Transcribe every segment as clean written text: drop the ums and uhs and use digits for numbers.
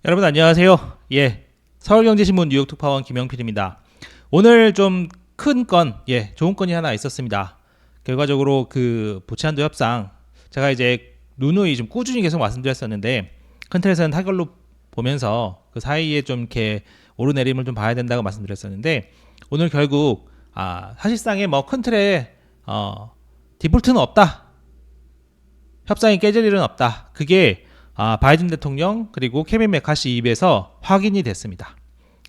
여러분 안녕하세요. 서울경제신문 뉴욕 특파원 김영필입니다. 오늘 좀 큰 건, 좋은 건이 하나 있었습니다. 결과적으로 그 부채한도 협상, 제가 이제 누누이 좀 꾸준히 계속 말씀드렸었는데 큰 틀에서는 타결로 보면서 그 사이에 좀 이렇게 오르내림을 좀 봐야 된다고 말씀드렸었는데 오늘 결국 사실상의 뭐 큰 틀에 디폴트는 없다. 협상이 깨질 일은 없다. 그게 바이든 대통령 그리고 케빈 메카시 입에서 확인이 됐습니다.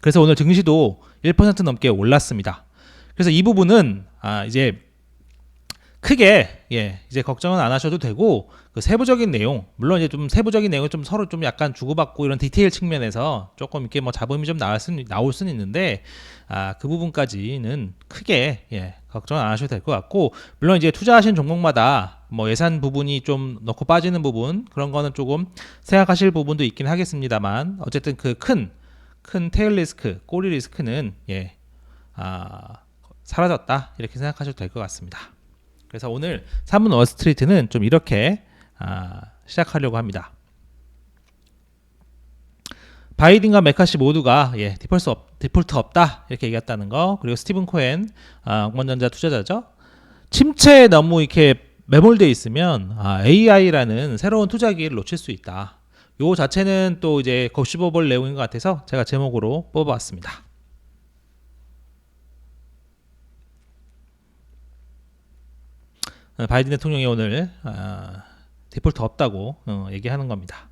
그래서 오늘 증시도 1% 넘게 올랐습니다. 그래서 이 부분은 이제 크게 이제 걱정은 안 하셔도 되고 그 세부적인 내용 물론 이제 좀 세부적인 내용은 좀 서로 좀 약간 주고받고 이런 디테일 측면에서 조금 이렇게 뭐 잡음이 좀 나올 수는 있는데 그 부분까지는 크게 걱정 안 하셔도 될 것 같고 물론 이제 투자하신 종목마다 뭐 예산 부분이 좀 넣고 빠지는 부분 그런 거는 조금 생각하실 부분도 있긴 하겠습니다만 어쨌든 그 큰 테일 리스크 꼬리 리스크는 사라졌다 이렇게 생각하셔도 될 것 같습니다. 그래서 오늘 3분 월스트리트는 좀 이렇게 시작하려고 합니다. 바이든과 메카시 모두가 디폴트 없다 이렇게 얘기했다는 거 그리고 스티븐 코엔 억만장자 투자자죠. 침체에 너무 이렇게 매몰되어 있으면 AI라는 새로운 투자 기회를 놓칠 수 있다. 요 자체는 또 이제 곱씹어볼 내용인 것 같아서 제가 제목으로 뽑아왔습니다. 바이든 대통령이 오늘 디폴트 없다고 얘기하는 겁니다.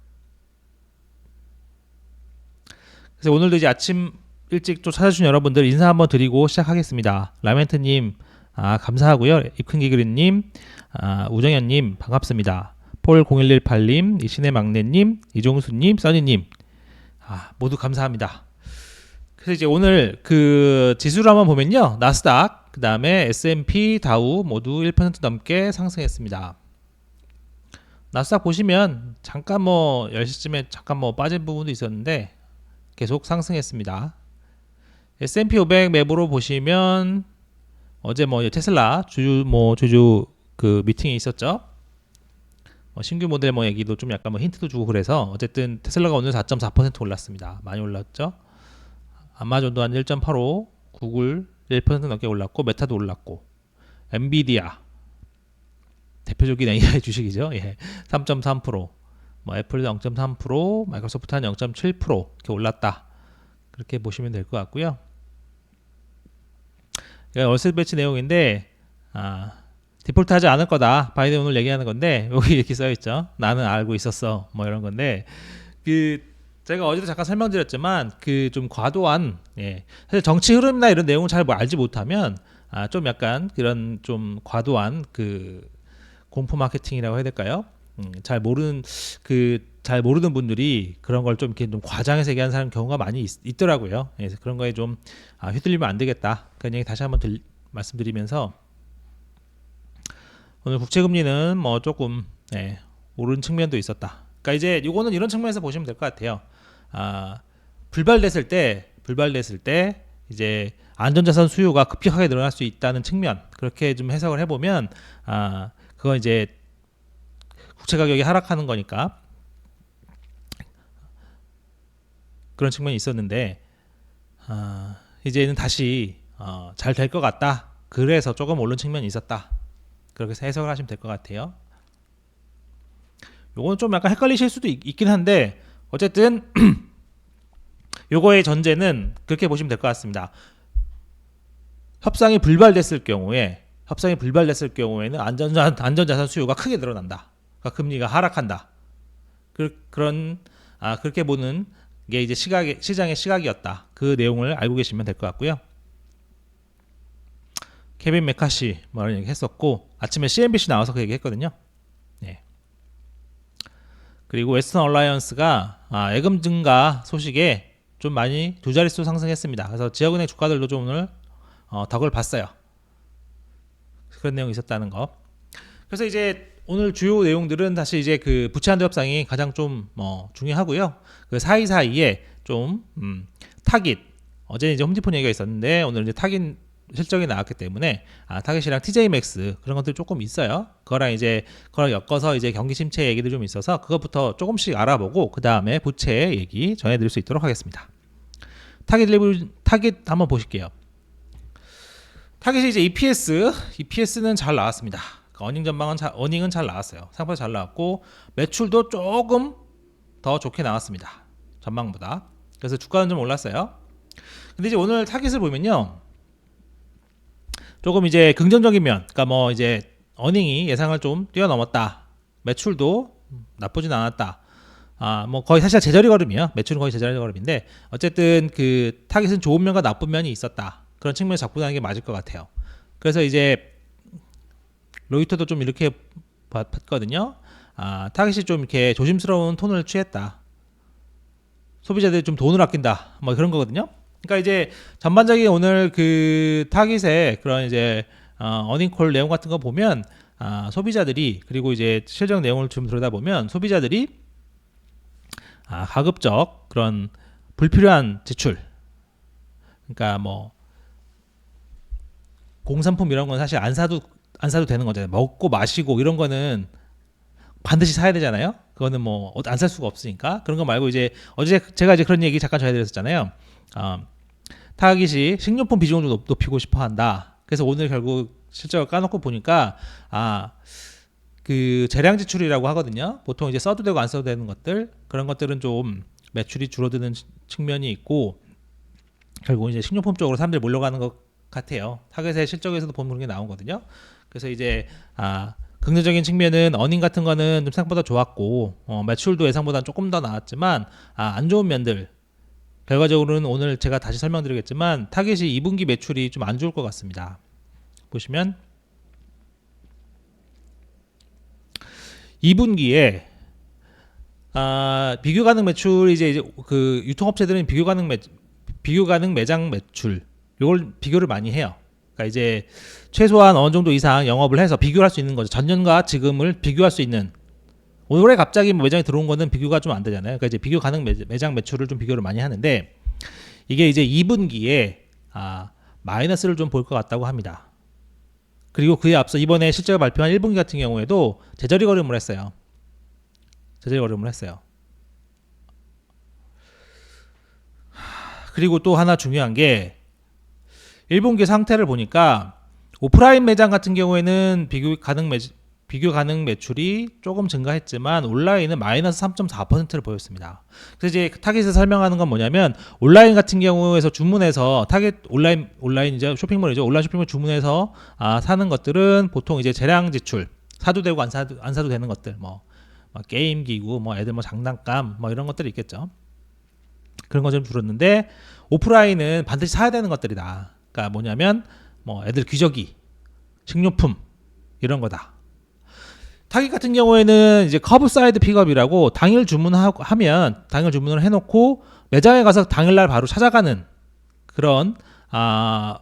그래서 오늘도 이제 아침 일찍 또 찾아주신 여러분들 인사 한번 드리고 시작하겠습니다. 라멘트님 감사하고요. 입큰기그린님, 우정현님 반갑습니다. 폴0118님, 이신의 막내님, 이종수님, 써니님 모두 감사합니다. 그래서 이제 오늘 그 지수를 한번 보면요. 나스닥, 그 다음에 S&P, 다우 모두 1% 넘게 상승했습니다. 나스닥 보시면 잠깐 뭐 10시쯤에 잠깐 뭐 빠진 부분도 있었는데 계속 상승했습니다. S&P 500 맵으로 보시면 어제 뭐 테슬라 주주 그 미팅이 있었죠. 신규 모델 뭐 얘기도 좀 약간 뭐 힌트도 주고 그래서 어쨌든 테슬라가 오늘 4.4% 올랐습니다. 많이 올랐죠. 아마존도 한 1.85, 구글 1% 넘게 올랐고 메타도 올랐고 엔비디아 대표적인 AI 주식이죠. 3.3%, 뭐 애플도 0.3%, 마이크로소프트 한 0.7% 이렇게 올랐다. 그렇게 보시면 될 것 같고요. 월세 배치 내용인데 디폴트 하지 않을 거다. 바이든 오늘 얘기하는 건데 여기 이렇게 써 있죠. 나는 알고 있었어. 뭐 이런 건데 제가 어제도 잠깐 설명드렸지만 그 좀 과도한 사실 정치 흐름이나 이런 내용을 잘 알지 못하면 좀 약간 그런 좀 과도한 그 공포 마케팅이라고 해야 될까요? 잘 모르는 분들이 그런 걸 좀 이렇게 좀 과장해서 얘기하는 사람 경우가 많이 있더라고요. 그래서 그런 거에 좀 휘둘리면 안 되겠다. 그런 얘기 다시 한번 말씀드리면서 오늘 국채금리는 뭐 조금 오른 측면도 있었다. 그러니까 이제 이거는 이런 측면에서 보시면 될 것 같아요. 불발됐을 때 이제 안전자산 수요가 급격하게 늘어날 수 있다는 측면 그렇게 좀 해석을 해보면 그건 이제 국채 가격이 하락하는 거니까 그런 측면이 있었는데 이제는 다시 잘 될 것 같다. 그래서 조금 오른 측면이 있었다. 그렇게 해석을 하시면 될 것 같아요. 요거는 좀 약간 헷갈리실 수도 있긴 한데 어쨌든 요거의 전제는 그렇게 보시면 될 것 같습니다. 협상이 불발됐을 경우에는 안전자산 수요가 크게 늘어난다. 그러니까 금리가 하락한다. 그렇게 보는 게 이제 시장의 시각이었다. 그 내용을 알고 계시면 될 것 같고요. 케빈 메카시 이런 얘기 했었고 아침에 CNBC 나와서 그 얘기 했거든요. 그리고 웨스턴 얼라이언스가 예금 증가 소식에 좀 많이 두 자릿수 상승했습니다. 그래서 지역은행 주가들도 좀 오늘 덕을 봤어요. 그런 내용이 있었다는 거. 그래서 이제 오늘 주요 내용들은 사실 이제 그 부채 한도 협상이 가장 좀 중요하고요. 그 사이사이에 좀 타깃 어제는 이제 홈디폰 얘기가 있었는데 오늘 이제 타깃 실적이 나왔기 때문에 타겟이랑 TJ 맥스 그런 것들이 조금 있어요. 그거랑 엮어서 이제 경기 침체 얘기도 좀 있어서 그것부터 조금씩 알아보고 그 다음에 부채 얘기 전해드릴 수 있도록 하겠습니다. 타겟 한번 보실게요. 타겟이 이제 EPS는 잘 나왔습니다. 어닝은 잘 나왔어요. 생각보다 잘 나왔고 매출도 조금 더 좋게 나왔습니다. 전망보다. 그래서 주가는 좀 올랐어요. 근데 이제 오늘 타겟을 보면요, 조금 이제 긍정적인 면, 그러니까 뭐 이제 어닝이 예상을 좀 뛰어넘었다. 매출도 나쁘진 않았다. 뭐 거의 사실 제자리 걸음이에요. 매출은 거의 제자리 걸음인데 어쨌든 그 타겟은 좋은 면과 나쁜 면이 있었다. 그런 측면을 잡고 가는 게 맞을 것 같아요. 그래서 이제 로이터도 좀 이렇게 봤거든요. 타겟이 좀 이렇게 조심스러운 톤을 취했다. 소비자들이 좀 돈을 아낀다. 뭐 그런 거거든요. 그러니까 이제 전반적인 오늘 그 타깃의 그런 이제 어닝콜 내용 같은 거 보면 소비자들이, 그리고 이제 실적 내용을 좀 들여다보면 소비자들이 가급적 그런 불필요한 지출, 그러니까 뭐 공산품 이런 건 사실 안 사도 되는 거잖아요. 먹고 마시고 이런 거는 반드시 사야 되잖아요. 그거는 뭐 안 살 수가 없으니까. 그런 거 말고 이제 어제 제가 이제 그런 얘기 잠깐 전해드렸었잖아요. 타깃이 식료품 비중을 좀 높이고 싶어 한다. 그래서 오늘 결국 실적을 까놓고 보니까 그 재량 지출이라고 하거든요. 보통 이제 써도 되고 안 써도 되는 것들, 그런 것들은 좀 매출이 줄어드는 측면이 있고 결국 이제 식료품 쪽으로 사람들이 몰려가는 것 같아요. 타겟의 실적에서도 보면 그런 게 나오거든요. 그래서 이제 긍정적인 측면은 어닝 같은 거는 좀 생각보다 좋았고 매출도 예상보다 조금 더 나았지만 안 좋은 면들, 결과적으로는 오늘 제가 다시 설명드리겠지만 타겟이 2분기 매출이 좀 안 좋을 것 같습니다. 보시면 2분기에 비교 가능 매출이 이제 그 유통업체들은 비교 가능 매장 매출, 이걸 비교를 많이 해요. 그러니까 이제 최소한 어느 정도 이상 영업을 해서 비교를 할 수 있는 거죠. 전년과 지금을 비교할 수 있는. 올해 갑자기 매장에 들어온 거는 비교가 좀 안 되잖아요. 그러니까 이제 비교 가능 매장 매출을 좀 비교를 많이 하는데 이게 이제 2분기에 마이너스를 좀 볼 것 같다고 합니다. 그리고 그에 앞서 이번에 실적을 발표한 1분기 같은 경우에도 제자리 걸음을 했어요. 그리고 또 하나 중요한 게 1분기 상태를 보니까 오프라인 매장 같은 경우에는 비교 가능 매출이 조금 증가했지만 온라인은 마이너스 3.4%를 보였습니다. 그래서 이제 타겟에서 설명하는 건 뭐냐면 온라인 같은 경우에서 주문해서 타겟 온라인 이제 쇼핑몰이죠. 온라인 쇼핑몰 주문해서 사는 것들은 보통 이제 재량 지출, 사도 되고 안 사도 되는 것들, 뭐 게임 기구, 뭐 애들 뭐 장난감, 뭐 이런 것들이 있겠죠. 그런 거 좀 줄었는데 오프라인은 반드시 사야 되는 것들이다. 그러니까 뭐냐면 뭐 애들 귀저귀, 식료품 이런 거다. 타깃 같은 경우에는 이제 커브사이드 픽업이라고 당일 주문하면 당일 주문을 해놓고 매장에 가서 당일날 바로 찾아가는 그런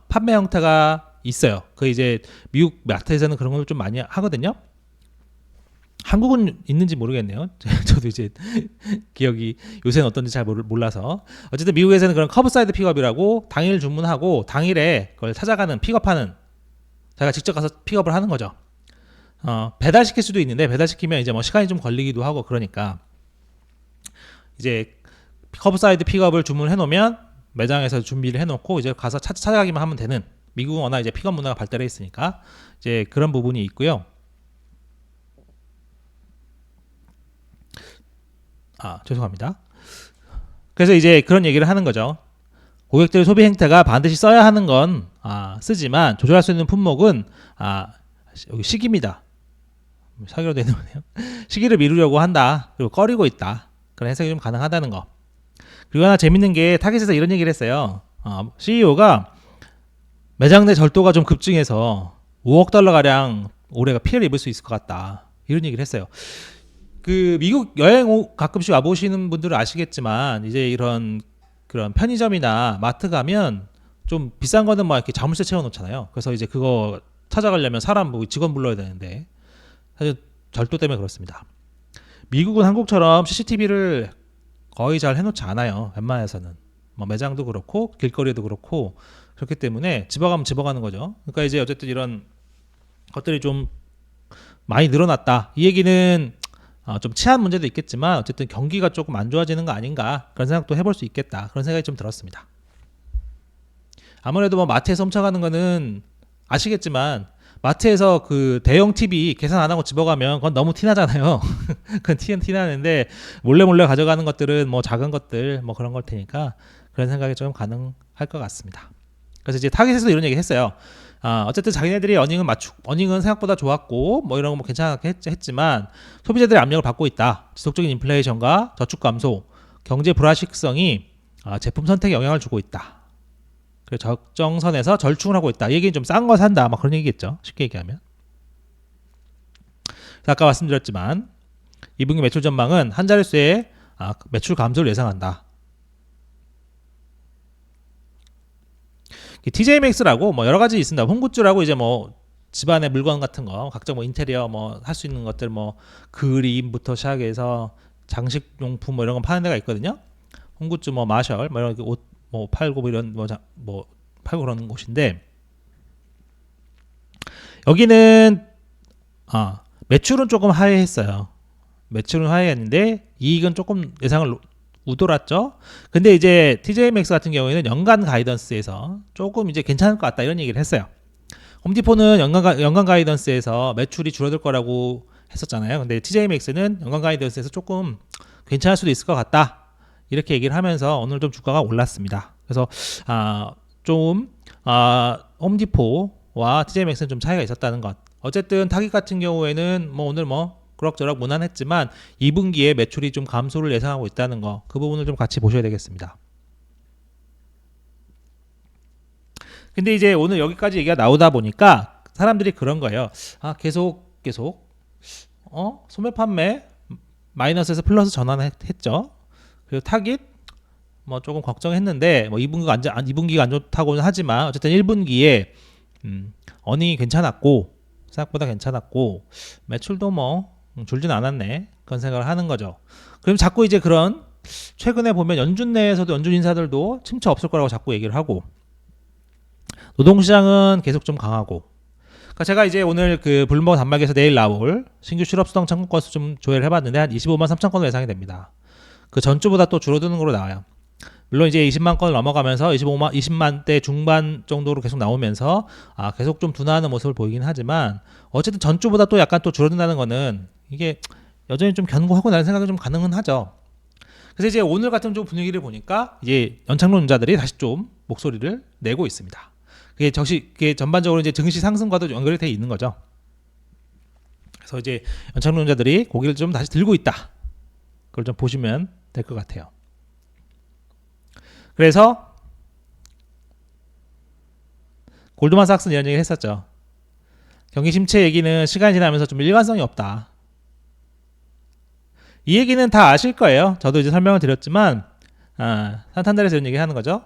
판매 형태가 있어요. 그 이제 미국 마트에서는 그런 걸 좀 많이 하거든요. 한국은 있는지 모르겠네요. 저도 이제 기억이 요새는 어떤지 잘 몰라서. 어쨌든 미국에서는 그런 커브사이드 픽업이라고 당일 주문하고 당일에 그걸 찾아가는, 픽업하는, 자기가 직접 가서 픽업을 하는 거죠. 배달시킬 수도 있는데 배달시키면 이제 뭐 시간이 좀 걸리기도 하고 그러니까 이제 커브사이드 픽업을 주문을 해놓으면 매장에서 준비를 해놓고 이제 가서 찾아가기만 하면 되는, 미국은 워낙 이제 픽업 문화가 발달해 있으니까 이제 그런 부분이 있고요. 죄송합니다. 그래서 이제 그런 얘기를 하는 거죠. 고객들의 소비 행태가 반드시 써야 하는 건 쓰지만 조절할 수 있는 품목은 여기 시기입니다. 사기로 되는 거네요. 시기를 미루려고 한다. 그리고 꺼리고 있다. 그런 해석이 좀 가능하다는 거. 그리고 하나 재밌는 게 타겟에서 이런 얘기를 했어요. CEO가 매장 내 절도가 좀 급증해서 5억 달러 가량 올해가 피해를 입을 수 있을 것 같다. 이런 얘기를 했어요. 그 미국 여행 가끔씩 와보시는 분들은 아시겠지만 이제 이런 그런 편의점이나 마트 가면 좀 비싼 거는 막 이렇게 자물쇠 채워놓잖아요. 그래서 이제 그거 찾아가려면 사람 직원 불러야 되는데 사실 절도 때문에 그렇습니다. 미국은 한국처럼 CCTV를 거의 잘 해놓지 않아요. 웬만해서는. 뭐 매장도 그렇고 길거리도 그렇고 그렇기 때문에 집어가면 집어가는 거죠. 그러니까 이제 어쨌든 이런 것들이 좀 많이 늘어났다. 이 얘기는 좀 치안 문제도 있겠지만 어쨌든 경기가 조금 안 좋아지는 거 아닌가 그런 생각도 해볼 수 있겠다. 그런 생각이 좀 들었습니다. 아무래도 뭐 마트에서 훔쳐가는 거는 아시겠지만 마트에서 그 대형 TV 계산 안 하고 집어가면 그건 너무 티나잖아요. 그건 티나는데 몰래 가져가는 것들은 뭐 작은 것들 뭐 그런 걸 테니까 그런 생각이 좀 가능할 것 같습니다. 그래서 이제 타깃에서도 이런 얘기 했어요. 어쨌든 자기네들이 어닝은 생각보다 좋았고 뭐 이런 거 뭐 괜찮게 했지만 소비자들의 압력을 받고 있다. 지속적인 인플레이션과 저축 감소, 경제 불확실성이 제품 선택에 영향을 주고 있다. 그리고 적정선에서 절충을 하고 있다. 이 얘기는 좀 싼 거 산다. 막 그런 얘기겠죠. 쉽게 얘기하면. 아까 말씀드렸지만 2분기 매출 전망은 한 자릿수의 매출 감소를 예상한다. TJmax라고 뭐 여러 가지 있습니다. 홈굿즈라고 이제 뭐 집안의 물건 같은 거, 각종 뭐 인테리어 뭐 할 수 있는 것들 뭐 그림부터 시작해서 장식용품 뭐 이런 거 파는 데가 있거든요. 홈굿즈 뭐 마셜 뭐 이런 옷 뭐 팔고 뭐 이런 뭐 팔고 그러는 곳인데 여기는 매출은 조금 하회했어요. 매출은 하회했는데 이익은 조금 예상을 우돌았죠. 근데 이제 TJmaxx 같은 경우에는 연간 가이던스에서 조금 이제 괜찮을 것 같다 이런 얘기를 했어요. 홈디포는 연간 가이던스에서 매출이 줄어들 거라고 했었잖아요. 근데 TJmaxx는 연간 가이던스에서 조금 괜찮을 수도 있을 것 같다. 이렇게 얘기를 하면서 오늘 좀 주가가 올랐습니다. 그래서 홈디포와 TJmaxx는 좀 차이가 있었다는 것. 어쨌든 타깃 같은 경우에는 뭐 오늘 뭐 그럭저럭 무난했지만 2분기에 매출이 좀 감소를 예상하고 있다는 거, 그 부분을 좀 같이 보셔야 되겠습니다. 근데 이제 오늘 여기까지 얘기가 나오다 보니까 사람들이 그런 거예요. 계속 소매 판매 마이너스에서 플러스 전환했죠. 그리고 타깃 뭐 조금 걱정했는데 뭐 2분기가 안 좋다고는 하지만 어쨌든 1분기에 어닝이 괜찮았고 생각보다 괜찮았고 매출도 뭐 줄진 않았네 그런 생각을 하는 거죠. 그럼 자꾸 이제 그런 최근에 보면 연준 내에서도 연준 인사들도 침체 없을 거라고 자꾸 얘기를 하고 노동시장은 계속 좀 강하고 그러니까 제가 이제 오늘 그 블룸버그 단말기에서 내일 나올 신규 실업 수당 청구 건수 좀 조회를 해봤는데 한 25만 3천 건으로 예상이 됩니다. 그 전주보다 또 줄어드는 걸로 나와요. 물론 이제 20만 건을 넘어가면서 20만대 중반 정도로 계속 나오면서 계속 좀 둔화하는 모습을 보이긴 하지만 어쨌든 전주보다 또 약간 또 줄어든다는 거는 이게 여전히 좀 견고하고 나는 생각이 좀 가능은 하죠. 그래서 이제 오늘 같은 좀 분위기를 보니까 이제 연착륙자들이 다시 좀 목소리를 내고 있습니다. 그게 전반적으로 이제 증시 상승과도 연결이 돼 있는 거죠. 그래서 이제 연착륙자들이 고개를 좀 다시 들고 있다. 그걸 좀 보시면 될 것 같아요. 그래서 골드만삭스는 이런 얘기를 했었죠. 경기 침체 얘기는 시간이 지나면서 좀 일관성이 없다. 이 얘기는 다 아실 거예요. 저도 이제 설명을 드렸지만 산탄데르에서 이런 얘기 하는 거죠.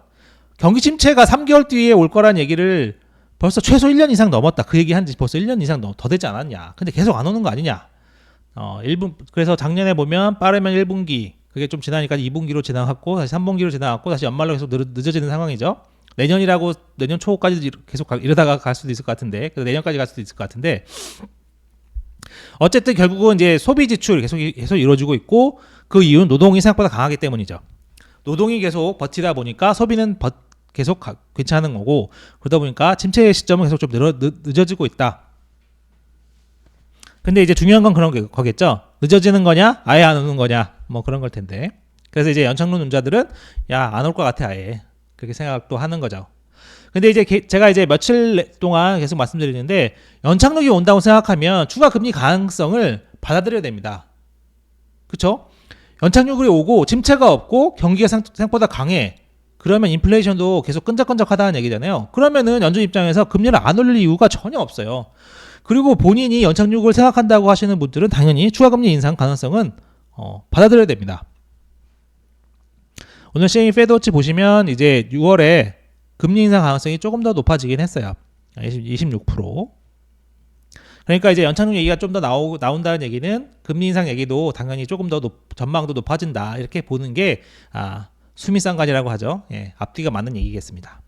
경기 침체가 3개월 뒤에 올 거란 얘기를 벌써 최소 1년 이상 넘었다. 그 얘기 한지 벌써 1년 이상 더 되지 않았냐. 근데 계속 안 오는 거 아니냐. 그래서 작년에 보면 빠르면 1분기, 그게 좀 지나니까 2분기로 지나갔고 다시 3분기로 지나갔고 다시 연말로 계속 늦어지는 상황이죠. 내년 초까지 계속 이러다가 갈 수도 있을 것 같은데, 그래서 내년까지 갈 수도 있을 것 같은데, 어쨌든 결국은 이제 소비 지출이 계속 이루어지고 있고 그 이유는 노동이 생각보다 강하기 때문이죠. 노동이 계속 버티다 보니까 소비는 계속 괜찮은 거고 그러다 보니까 침체의 시점은 계속 좀 늦어지고 있다. 근데 이제 중요한 건 그런 거겠죠. 늦어지는 거냐, 아예 안 오는 거냐, 뭐 그런 걸 텐데. 그래서 이제 연착륙자들은 안 올 것 같아 아예 그렇게 생각도 하는 거죠. 근데 이제 제가 이제 며칠 동안 계속 말씀드리는데 연착륙이 온다고 생각하면 추가 금리 가능성을 받아들여야 됩니다. 그렇죠? 연착륙이 오고 침체가 없고 경기가 생각보다 강해. 그러면 인플레이션도 계속 끈적끈적하다는 얘기잖아요. 그러면은 연준 입장에서 금리를 안 올릴 이유가 전혀 없어요. 그리고 본인이 연착륙을 생각한다고 하시는 분들은 당연히 추가금리 인상 가능성은 받아들여야 됩니다. 오늘 CME 페드워치 보시면 이제 6월에 금리 인상 가능성이 조금 더 높아지긴 했어요. 26%. 그러니까 이제 연착륙 얘기가 좀 더 나온다는 얘기는 금리 인상 얘기도 당연히 조금 더 전망도 높아진다 이렇게 보는 게 수미상관이라고 하죠. 예, 앞뒤가 맞는 얘기겠습니다.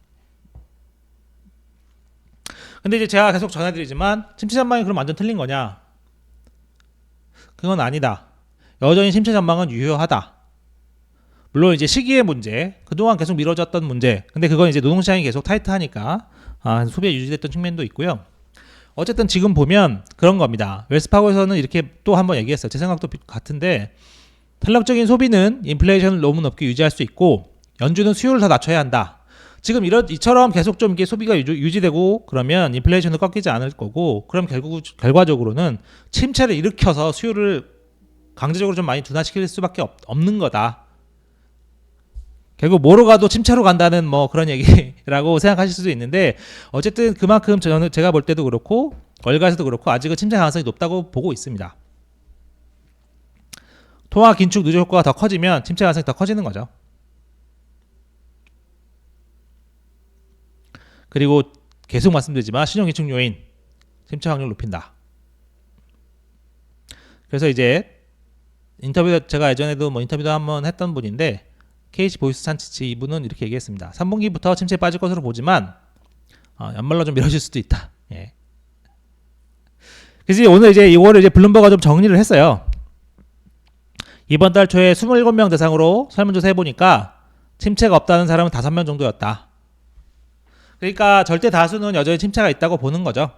근데 이제 제가 계속 전해드리지만 침체 전망이 그럼 완전 틀린 거냐? 그건 아니다. 여전히 침체 전망은 유효하다. 물론 이제 시기의 문제, 그동안 계속 미뤄졌던 문제, 근데 그건 이제 노동시장이 계속 타이트하니까 소비가 유지됐던 측면도 있고요. 어쨌든 지금 보면 그런 겁니다. 웰스파고에서는 이렇게 또 한번 얘기했어요. 제 생각도 같은데 탄력적인 소비는 인플레이션을 너무 높게 유지할 수 있고 연준은 수요를 더 낮춰야 한다. 지금 이처럼 계속 좀 이게 소비가 유지되고 그러면 인플레이션은 꺾이지 않을 거고, 그럼 결과적으로는 침체를 일으켜서 수요를 강제적으로 좀 많이 둔화시킬 수밖에 없는 거다. 결국 뭐로 가도 침체로 간다는 뭐 그런 얘기라고 생각하실 수도 있는데, 어쨌든 그만큼 저는 제가 볼 때도 그렇고 월가에서도 그렇고 아직은 침체 가능성이 높다고 보고 있습니다. 통화 긴축 누적 효과가 더 커지면 침체 가능성이 더 커지는 거죠. 그리고 계속 말씀드리지만 신용기축 요인 침체 확률을 높인다. 그래서 이제 제가 예전에도 뭐 인터뷰도 한번 했던 분인데 KH 보이스 산치치 이분은 이렇게 얘기했습니다. 3분기부터 침체에 빠질 것으로 보지만 연말로 좀 미뤄질 수도 있다. 예. 그래서 오늘 이제 2월에 이제 블룸버그가 좀 정리를 했어요. 이번 달 초에 27명 대상으로 설문조사 해보니까 침체가 없다는 사람은 5명 정도였다. 그러니까 절대 다수는 여전히 침체가 있다고 보는 거죠.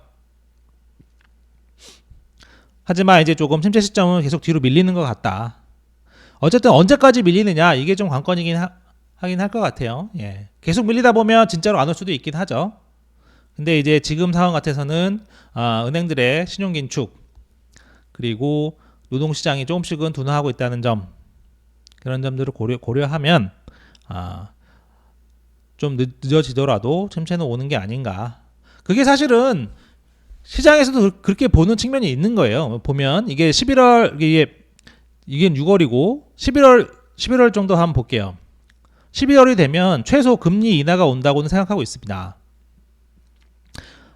하지만 이제 조금 침체 시점은 계속 뒤로 밀리는 것 같다. 어쨌든 언제까지 밀리느냐 이게 좀 관건이긴 하긴 할 것 같아요. 예. 계속 밀리다 보면 진짜로 안 올 수도 있긴 하죠. 근데 이제 지금 상황 같아서는 은행들의 신용긴축 그리고 노동시장이 조금씩은 둔화하고 있다는 점, 그런 점들을 고려하면 좀 늦어지더라도 침체는 오는 게 아닌가. 그게 사실은 시장에서도 그렇게 보는 측면이 있는 거예요. 보면 이게 11월 이게 6월이고 11월 정도 한번 볼게요. 12월이 되면 최소 금리 인하가 온다고는 생각하고 있습니다.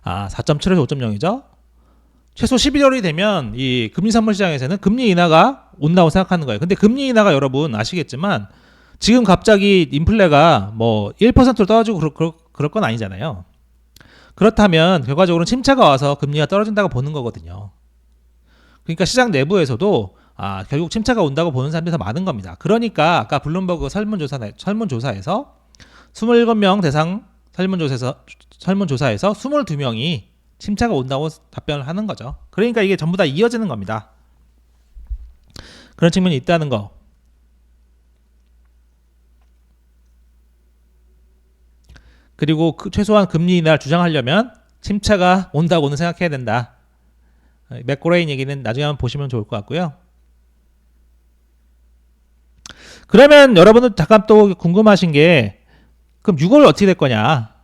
4.7에서 5.0이죠. 최소 11월이 되면 이 금리 선물 시장에서는 금리 인하가 온다고 생각하는 거예요. 근데 금리 인하가 여러분 아시겠지만 지금 갑자기 인플레가 뭐 1%로 떨어지고 그럴 건 아니잖아요. 그렇다면 결과적으로는 침체가 와서 금리가 떨어진다고 보는 거거든요. 그러니까 시장 내부에서도 결국 침체가 온다고 보는 사람들이 더 많은 겁니다. 그러니까 아까 블룸버그 설문조사에서 27명 대상 설문조사에서 22명이 침체가 온다고 답변을 하는 거죠. 그러니까 이게 전부 다 이어지는 겁니다. 그런 측면이 있다는 거. 그리고 최소한 금리 인하를 주장하려면 침체가 온다고는 생각해야 된다. 맥고레인 얘기는 나중에 한번 보시면 좋을 것 같고요. 그러면 여러분들 잠깐 또 궁금하신 게 그럼 6월 어떻게 될 거냐?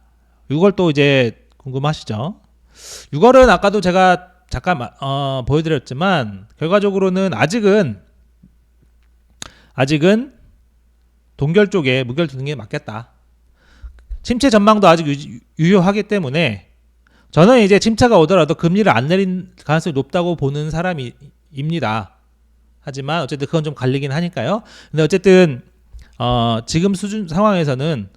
6월 또 이제 궁금하시죠? 6월은 아까도 제가 잠깐 보여드렸지만 결과적으로는 아직은 동결 쪽에 무결 두는 게 맞겠다. 침체 전망도 아직 유효하기 때문에 저는 이제 침체가 오더라도 금리를 안 내린 가능성이 높다고 보는 사람입니다. 하지만 어쨌든 그건 좀 갈리긴 하니까요. 근데 어쨌든 지금 수준 상황에서는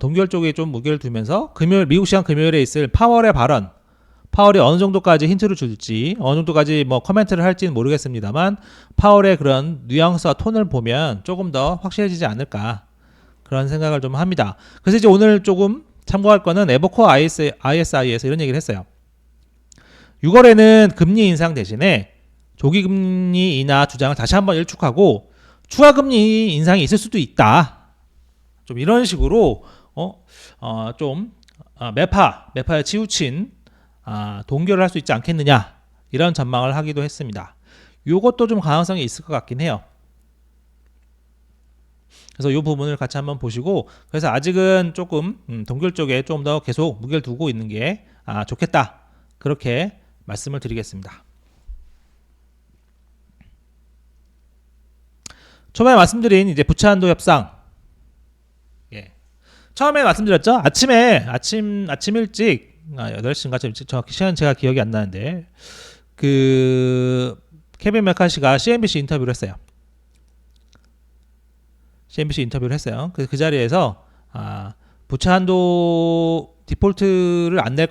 동결 쪽에 좀 무게를 두면서 미국 시간 금요일에 있을 파월의 발언, 파월이 어느 정도까지 힌트를 줄지, 어느 정도까지 뭐 코멘트를 할지는 모르겠습니다만 파월의 그런 뉘앙스와 톤을 보면 조금 더 확실해지지 않을까, 그런 생각을 좀 합니다. 그래서 이제 오늘 조금 참고할 거는 에버코어 ISI에서 이런 얘기를 했어요. 6월에는 금리 인상 대신에 조기 금리 인하 주장을 다시 한번 일축하고 추가 금리 인상이 있을 수도 있다. 좀 이런 식으로 매파에 치우친 동결을 할 수 있지 않겠느냐, 이런 전망을 하기도 했습니다. 이것도 좀 가능성이 있을 것 같긴 해요. 그래서 이 부분을 같이 한번 보시고, 그래서 아직은 조금 동결 쪽에 좀 더 계속 무게를 두고 있는 게 좋겠다, 그렇게 말씀을 드리겠습니다. 처음에 말씀드린 이제 부채 한도 협상, 처음에 말씀드렸죠. 아침 일찍 8시인가 정확히 시간 제가 기억이 안 나는데 그 케빈 메카시가 CNBC 인터뷰를 했어요. CNBC 인터뷰를 했어요. 그래서 그 자리에서 부채 한도 디폴트를 안 낼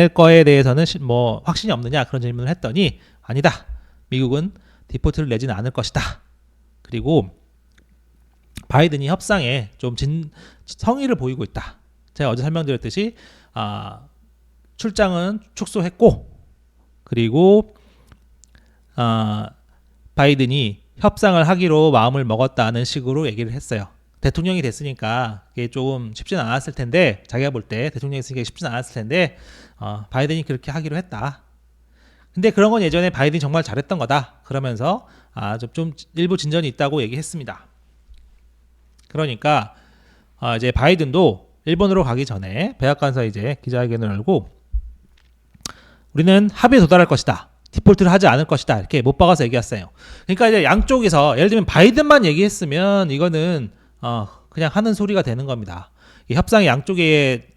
거에 대해서는 뭐 확신이 없느냐 그런 질문을 했더니 아니다. 미국은 디폴트를 내지는 않을 것이다. 그리고 바이든이 협상에 좀 성의를 보이고 있다. 제가 어제 설명드렸듯이 출장은 축소했고 그리고 바이든이 협상을 하기로 마음을 먹었다는 식으로 얘기를 했어요. 대통령이 됐으니까 이게 조금 쉽지는 않았을 텐데 자기가 볼 때 대통령이 있으니까 쉽지는 않았을 텐데 바이든이 그렇게 하기로 했다. 근데 그런 건 예전에 바이든이 정말 잘했던 거다. 그러면서 좀 일부 진전이 있다고 얘기했습니다. 그러니까 이제 바이든도 일본으로 가기 전에 백악관에서 이제 기자회견을 열고 우리는 합의에 도달할 것이다. 디폴트를 하지 않을 것이다. 이렇게 못 박아서 얘기했어요. 그러니까 이제 양쪽에서 예를 들면 바이든만 얘기했으면 이거는 그냥 하는 소리가 되는 겁니다. 이 협상이 양쪽에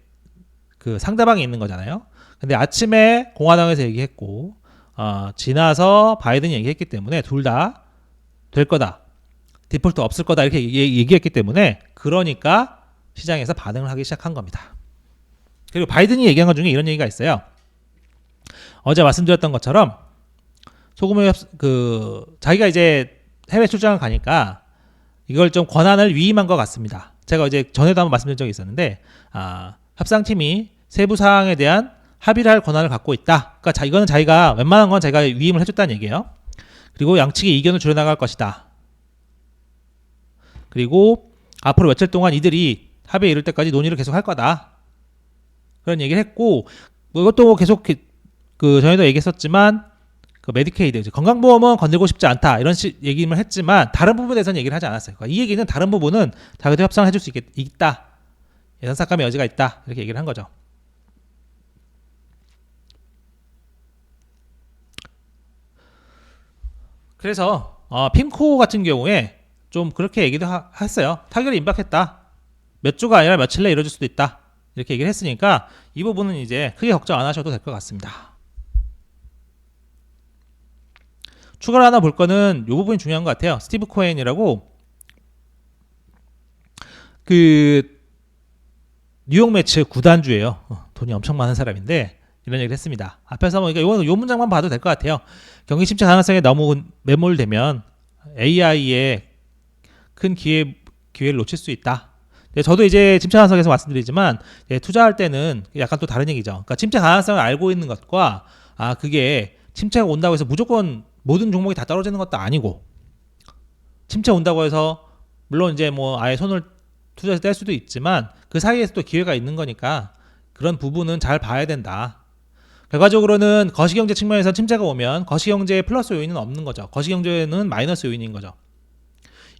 그 상대방이 있는 거잖아요. 근데 아침에 공화당에서 얘기했고 지나서 바이든이 얘기했기 때문에 둘 다 될 거다. 디폴트 없을 거다. 이렇게 얘기했기 때문에 그러니까 시장에서 반응을 하기 시작한 겁니다. 그리고 바이든이 얘기한 것 중에 이런 얘기가 있어요. 어제 말씀드렸던 것처럼 소규모 자기가 이제 해외 출장을 가니까 이걸 좀 권한을 위임한 것 같습니다. 제가 이제 전에도 한번 말씀드린 적이 있었는데 협상팀이 세부 사항에 대한 합의를 할 권한을 갖고 있다. 그러니까 이거는 자기가 웬만한 건 자기가 위임을 해줬다는 얘기예요. 그리고 양측의 이견을 줄여나갈 것이다. 그리고 앞으로 며칠 동안 이들이 합의에 이를 때까지 논의를 계속 할 거다. 그런 얘기를 했고 이것도 계속 전에도 얘기했었지만 그 메디케이드 건강보험은 건들고 싶지 않다 이런 얘기를 했지만 다른 부분에 대해서는 얘기를 하지 않았어요. 그러니까 이 얘기는 다른 부분은 자기도 협상을 해줄 수 있다. 예산 삭감의 여지가 있다. 이렇게 얘기를 한 거죠. 그래서 핌코 같은 경우에 좀 그렇게 얘기도 했어요. 타결이 임박했다. 몇 주가 아니라 며칠 내에 이루어질 수도 있다. 이렇게 얘기를 했으니까 이 부분은 이제 크게 걱정 안 하셔도 될 것 같습니다. 추가로 하나 볼 거는 이 부분이 중요한 것 같아요. 스티브 코엔이라고 그 뉴욕 매츠 구단주예요. 돈이 엄청 많은 사람인데 이런 얘기를 했습니다. 앞에서 뭐 이거 요 문장만 봐도 될 것 같아요. 경기 침체 가능성에 너무 매몰되면 AI에 큰 기회를 놓칠 수 있다. 저도 이제 침체 가능성에서 말씀드리지만 투자할 때는 약간 또 다른 얘기죠. 그러니까 침체 가능성을 알고 있는 것과 그게 침체가 온다고 해서 무조건 모든 종목이 다 떨어지는 것도 아니고 침체 온다고 해서 물론 이제 뭐 아예 손을 투자해서 뗄 수도 있지만 그 사이에서 또 기회가 있는 거니까 그런 부분은 잘 봐야 된다. 결과적으로는 거시경제 측면에서 침체가 오면 거시경제의 플러스 요인은 없는 거죠. 거시경제는 마이너스 요인인 거죠.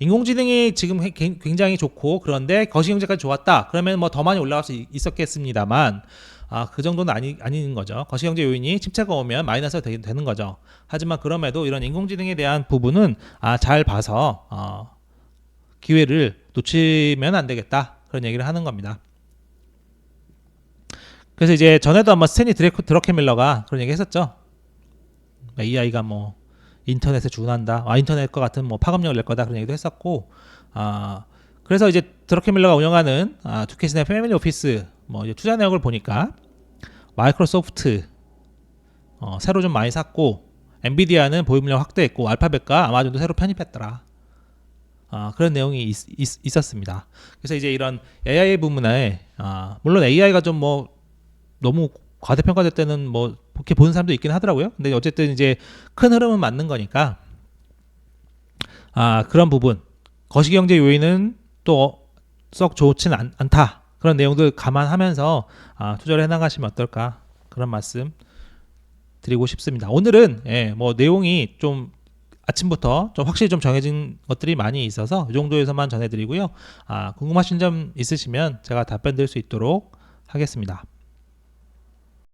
인공지능이 지금 굉장히 좋고 그런데 거시경제까지 좋았다. 그러면 뭐 더 많이 올라갈 수 있었겠습니다만 그 정도는 아닌 거죠. 거시경제 요인이 침체가 오면 마이너스가 되는 거죠. 하지만 그럼에도 이런 인공지능에 대한 부분은 잘 봐서 기회를 놓치면 안 되겠다. 그런 얘기를 하는 겁니다. 그래서 이제 전에도 한번 스탠리 드러켄밀러가 그런 얘기 했었죠. AI가 뭐 인터넷에 준한다. 인터넷과 같은 뭐 파급력을 낼 거다. 그런 얘기도 했었고 그래서 이제 드러켄밀러가 운영하는 두켓이나 패밀리 오피스 뭐 이제 투자 내역을 보니까 마이크로소프트 새로 좀 많이 샀고 엔비디아는 보유물량 확대했고 알파벳과 아마존도 새로 편입했더라. 그런 내용이 있었습니다. 그래서 이제 이런 AI 부분에 물론 AI가 좀 뭐 너무 과대평가됐다는 뭐 그렇게 보는 사람도 있긴 하더라고요. 근데 어쨌든 이제 큰 흐름은 맞는 거니까 그런 부분 거시경제 요인은 또 썩 좋지는 않다. 그런 내용들 감안하면서 투자를 해나가시면 어떨까 그런 말씀 드리고 싶습니다. 오늘은 뭐 내용이 좀 아침부터 좀 확실히 좀 정해진 것들이 많이 있어서 이 정도에서만 전해드리고요. 궁금하신 점 있으시면 제가 답변 드릴 수 있도록 하겠습니다.